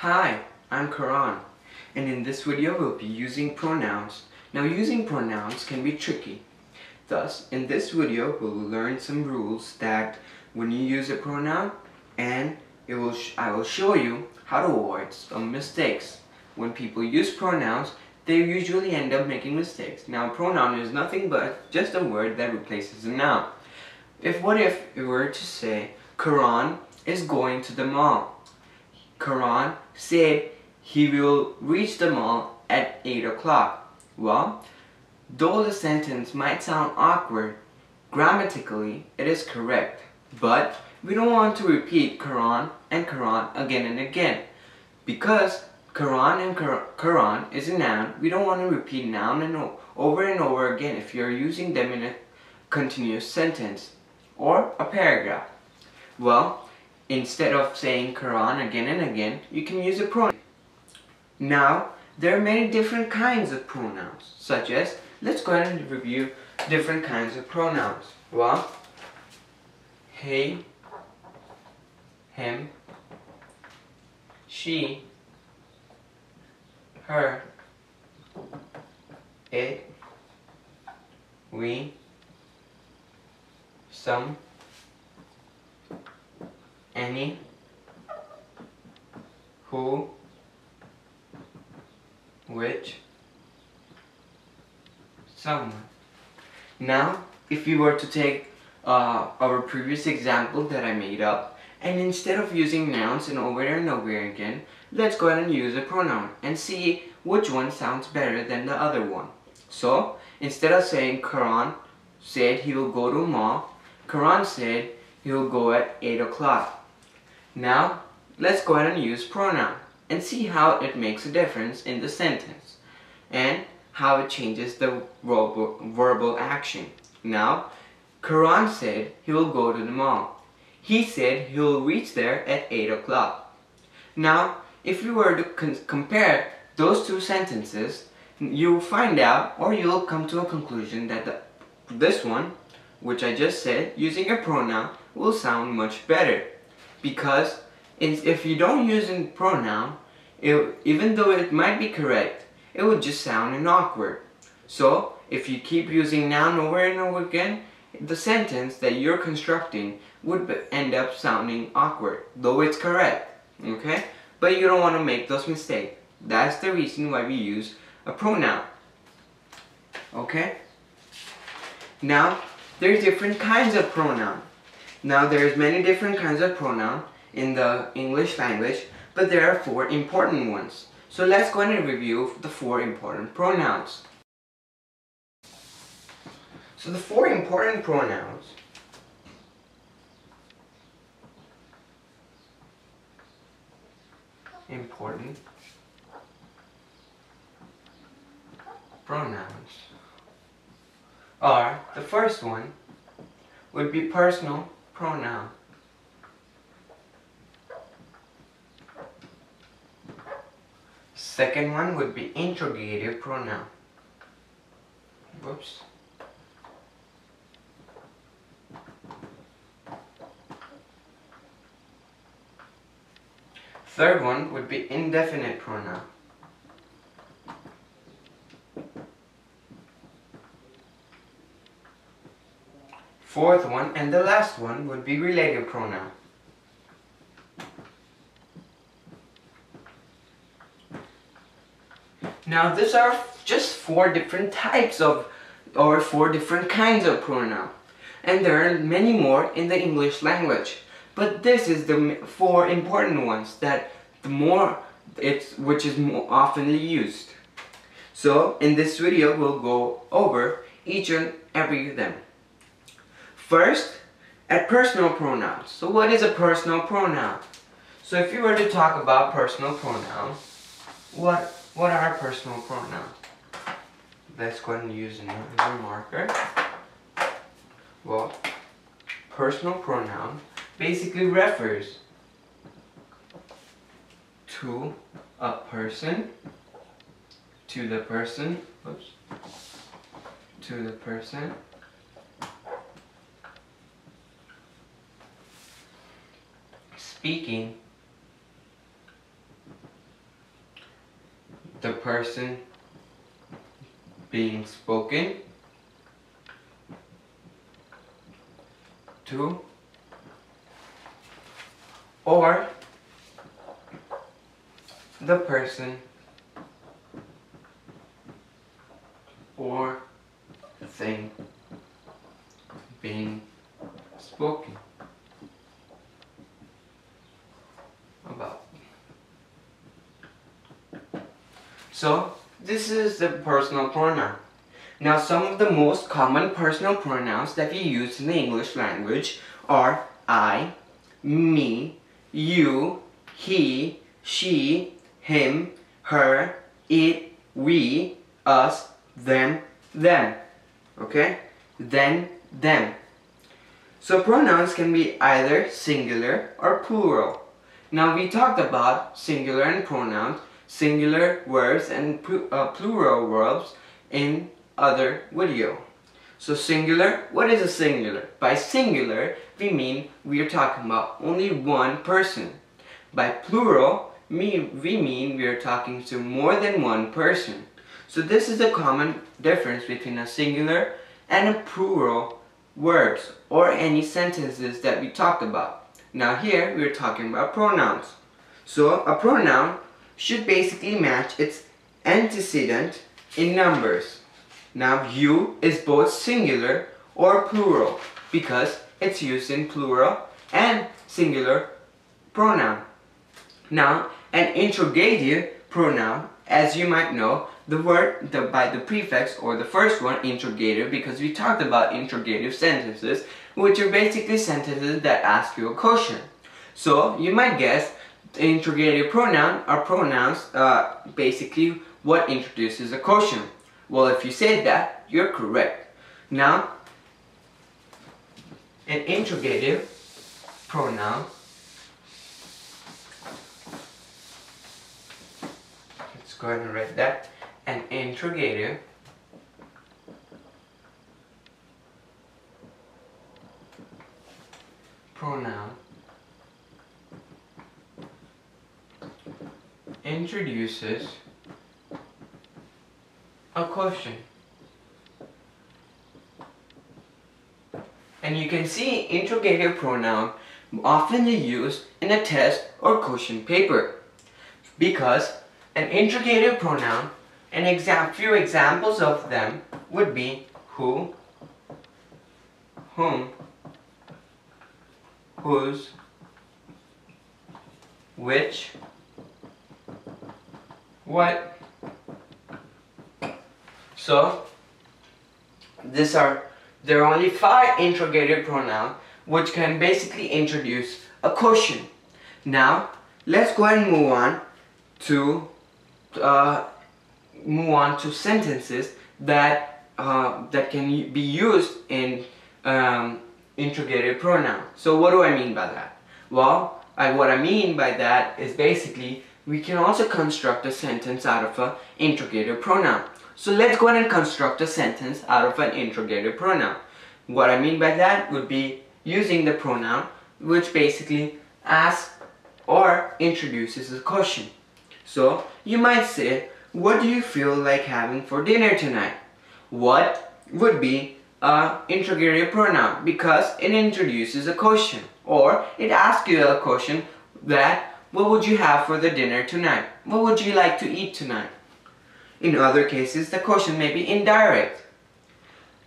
Hi, I'm Karan, and in this video we'll be using pronouns. Now using pronouns can be tricky. Thus, in this video we'll learn some rules that when you use a pronoun, and I will show you how to avoid some mistakes. When people use pronouns, they usually end up making mistakes. Now a pronoun is nothing but just a word that replaces a noun. What if we were to say, Karan is going to the mall? Karan said he will reach the mall at 8 o'clock. Well, though the sentence might sound awkward, grammatically it is correct. But we don't want to repeat Karan and Karan again and again. Because Karan and Karan is a noun, we don't want to repeat noun and over again if you're using them in a continuous sentence or a paragraph. Well, instead of saying Karan again and again, you can use a pronoun. Now, there are many different kinds of pronouns, such as, let's go ahead and review different kinds of pronouns. Well, he, him, she, her, it, we, some, any, who, which, someone. Now, if you were to take our previous example that I made up, and instead of using nouns and over again, let's go ahead and use a pronoun and see which one sounds better than the other one. So, instead of saying Karan said he will go to a mall, Karan said he will go at 8 o'clock. Now, let's go ahead and use pronoun and see how it makes a difference in the sentence and how it changes the verbal action. Now, Karan said he will go to the mall. He said he will reach there at 8 o'clock. Now, if you were to compare those two sentences, you'll find out, or you'll come to a conclusion that this one, which I just said, using a pronoun will sound much better. Because if you don't use a pronoun, even though it might be correct, it would just sound awkward. So, if you keep using noun over and over again, the sentence that you're constructing would end up sounding awkward, though it's correct, okay? But you don't want to make those mistakes. That's the reason why we use a pronoun, okay? Now, there's different kinds of pronoun. Now, there's many different kinds of pronoun in the English language, but there are 4 important ones. So let's go ahead and review the 4 important pronouns. So the 4 important pronouns are, the first one would be personal pronoun. Second one would be interrogative pronoun. Whoops. Third one would be indefinite pronoun. Fourth one, and the last one, would be relative pronoun. Now these are just 4 different types of, or 4 different kinds of pronoun. And there are many more in the English language. But this is the 4 important ones that which is more oftenly used. So in this video we'll go over each and every of them. First, at personal pronouns. So what is a personal pronoun? So if you were to talk about personal pronouns, what are personal pronouns? Let's go ahead and use another marker. Well, personal pronoun basically refers to a person, to the person speaking the person being spoken to, or the person or thing being spoken about. So this is the personal pronoun. Now some of the most common personal pronouns that we use in the English language are I, me, you, he, she, him, her, it, we, us, them, okay? Then, them. So pronouns can be either singular or plural. Now we talked about singular and pronouns, singular verbs and plural verbs in other video. So singular, what is a singular? By singular, we mean we are talking about only one person. By plural, we mean we are talking to more than one person. So this is the common difference between a singular and a plural words or any sentences that we talked about. Now here we are talking about pronouns. So a pronoun should basically match its antecedent in numbers. Now you is both singular or plural because it's used in plural and singular pronoun. Now an interrogative pronoun, as you might know, by the prefix or the first one, interrogative, because we talked about interrogative sentences, which are basically sentences that ask you a question. So you might guess the interrogative pronoun are pronouns basically what introduces a question. Well, if you said that, you're correct. Now, an interrogative pronoun, let's go ahead and write that. An interrogative pronoun introduces a question. And you can see interrogative pronoun often used in a test or question paper, because an interrogative pronoun, few examples of them would be who, whom, whose, which, what. So there are only 5 interrogative pronouns which can basically introduce a question. Now let's go ahead and move on to sentences that can be used in interrogative pronoun. So what do I mean by that? Well, what I mean by that is basically we can also construct a sentence out of an interrogative pronoun. So let's go ahead and construct a sentence out of an interrogative pronoun. What I mean by that would be using the pronoun which basically asks or introduces a question. So you might say, what do you feel like having for dinner tonight? What would be an interrogative pronoun because it introduces a question, or it asks you a question that, what would you have for the dinner tonight? What would you like to eat tonight? In other cases, the question may be indirect.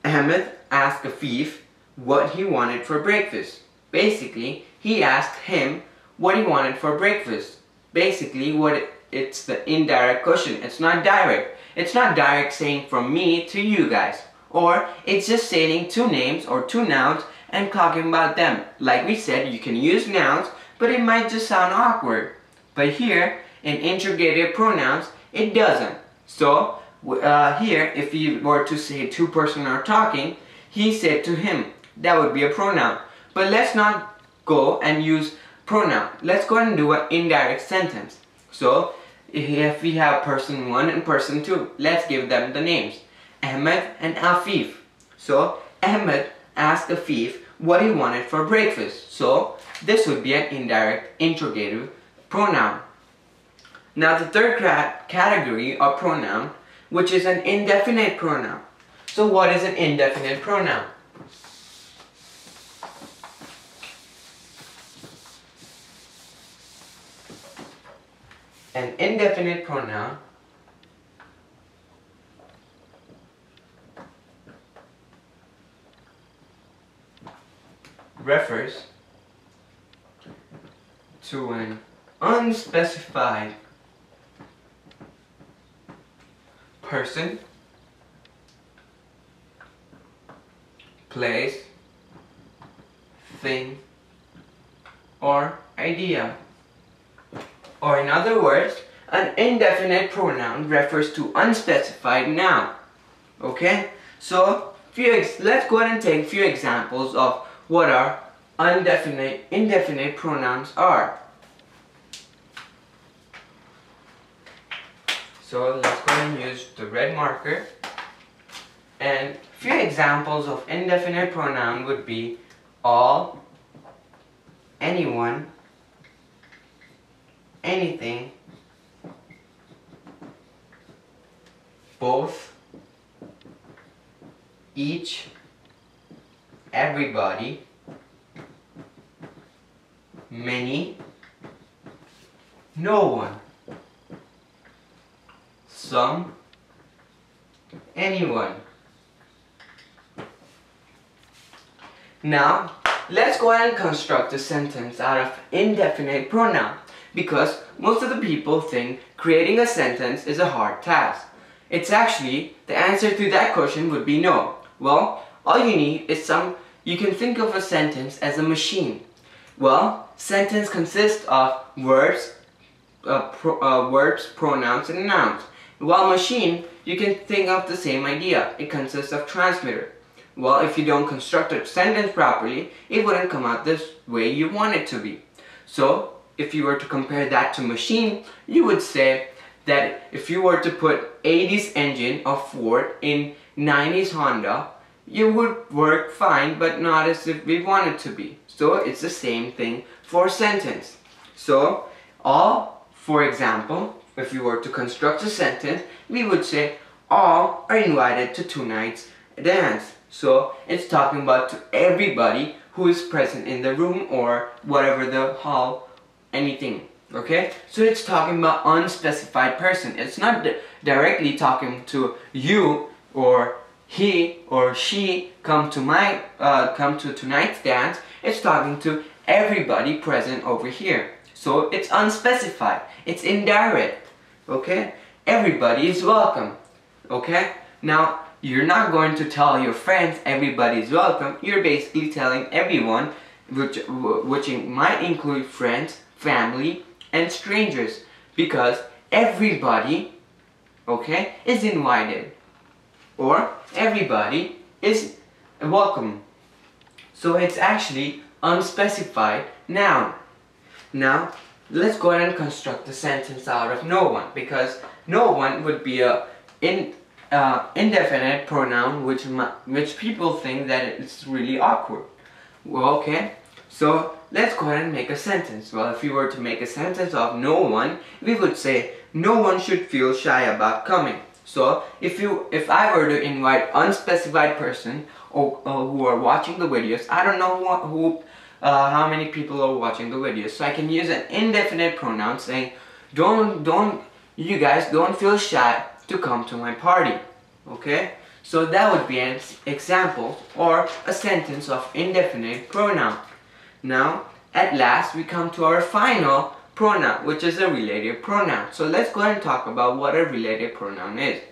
Ahmed asked Afif what he wanted for breakfast. Basically, he asked him what he wanted for breakfast. Basically, it's the indirect question. It's not direct. It's not direct saying from me to you guys. Or it's just saying 2 names or 2 nouns and talking about them. Like we said, you can use nouns, but it might just sound awkward. But here, in interrogative pronouns, it doesn't. So here, if you were to say 2 persons are talking, he said to him, that would be a pronoun. But let's not go and use pronoun. Let's go ahead and do an indirect sentence. So if we have person 1 and person 2, let's give them the names, Ahmed and Afif. So Ahmed asked Afif what he wanted for breakfast. So this would be an indirect interrogative pronoun. Now the third category of pronoun, which is an indefinite pronoun. So what is an indefinite pronoun? An indefinite pronoun refers to an unspecified person, place, thing, or idea. Or in other words, an indefinite pronoun refers to unspecified noun. Okay? So, let's go ahead and take a few examples of what our indefinite pronouns are. So let's go ahead and use the red marker. And a few examples of indefinite pronoun would be all, anyone, anything, both, each, everybody, many, no one, some, anyone. Now, let's go ahead and construct a sentence out of indefinite pronoun, because most of the people think creating a sentence is a hard task. It's actually, the answer to that question would be no. Well, all you need is you can think of a sentence as a machine. Well, sentence consists of verbs, pronouns, and nouns. While machine, you can think of the same idea. It consists of transmitter. Well, if you don't construct a sentence properly, it wouldn't come out this way you want it to be. So, if you were to compare that to machine, you would say that if you were to put 80s engine of Ford in 90s Honda, you would work fine, but not as if we want it to be. So it's the same thing for sentence. So for example, if you were to construct a sentence, we would say all are invited to tonight's dance. So it's talking about to everybody who is present in the room or whatever the hall, anything. Okay, so it's talking about unspecified person. It's not directly talking to you or he or she come to tonight's dance. It's talking to everybody present over here. So it's unspecified. It's indirect. Okay, everybody is welcome. Okay, now you're not going to tell your friends everybody is welcome. You're basically telling everyone, which might include friends, family, and strangers, because everybody, okay, is invited, or everybody is welcome. So it's actually unspecified noun. Now let's go ahead and construct the sentence out of no one, because no one would be a indefinite pronoun which people think that it's really awkward. Well, okay, so let's go ahead and make a sentence. Well, if we were to make a sentence of no one, we would say no one should feel shy about coming. So if I were to invite unspecified person who are watching the videos, I don't know how many people are watching the videos, so I can use an indefinite pronoun saying you guys don't feel shy to come to my party. Okay, so that would be an example or a sentence of indefinite pronoun. Now at last we come to our final pronoun, which is a relative pronoun. So let's go ahead and talk about what a relative pronoun is.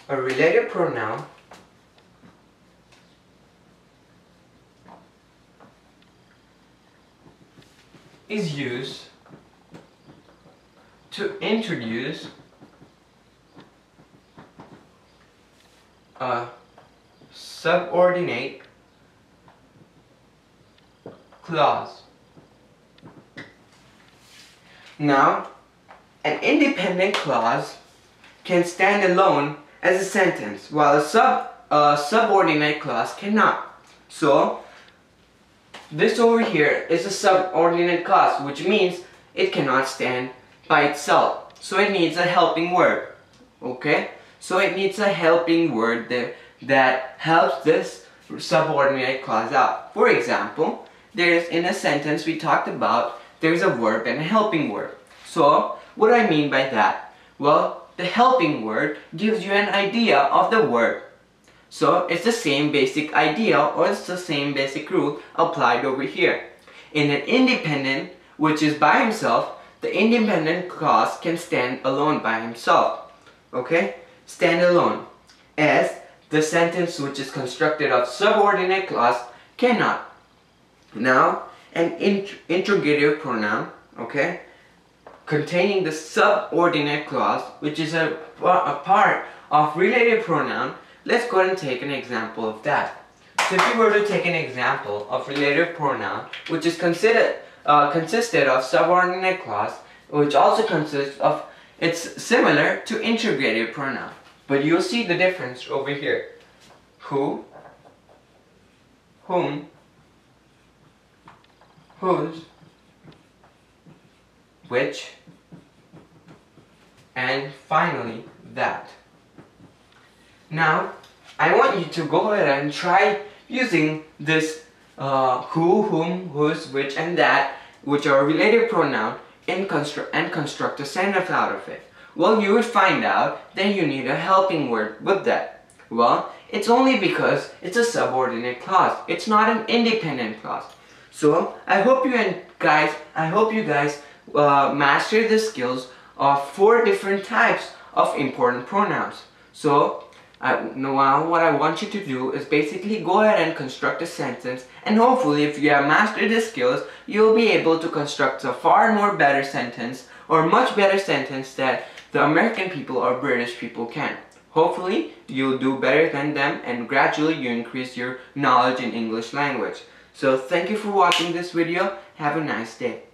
A relative pronoun is used to introduce a subordinate clause. Now, an independent clause can stand alone as a sentence, while a a subordinate clause cannot. So this over here is a subordinate clause, which means it cannot stand by itself. So it needs a helping word. Okay? So it needs a helping word that helps this subordinate clause out. For example, there's in a sentence we talked about, there's a verb and a helping word. So what do I mean by that? Well, the helping word gives you an idea of the verb. So it's the same basic idea, or it's the same basic rule applied over here. In an independent, which is by himself, the independent clause can stand alone by himself. Okay? Stand alone. As the sentence which is constructed of subordinate clause cannot. Now, an interrogative pronoun, okay, containing the subordinate clause, which is a part of relative pronoun. Let's go ahead and take an example of that. So if you were to take an example of relative pronoun, which is consisted of subordinate clause, which also consists of, it's similar to interrogative pronoun, but you'll see the difference over here. Who, whom, whose, which, and finally that. Now, I want you to go ahead and try using this who, whom, whose, which, and that, which are relative pronoun, and construct a sentence out of it. Well, you would find out that you need a helping word with that. Well, it's only because it's a subordinate clause. It's not an independent clause. So, I hope you guys master the skills of 4 different types of important pronouns. So, now what I want you to do is basically go ahead and construct a sentence, and hopefully if you have mastered the skills, you'll be able to construct a far more better sentence, or much better sentence that the American people or British people can. Hopefully you'll do better than them, and gradually you increase your knowledge in English language. So thank you for watching this video. Have a nice day.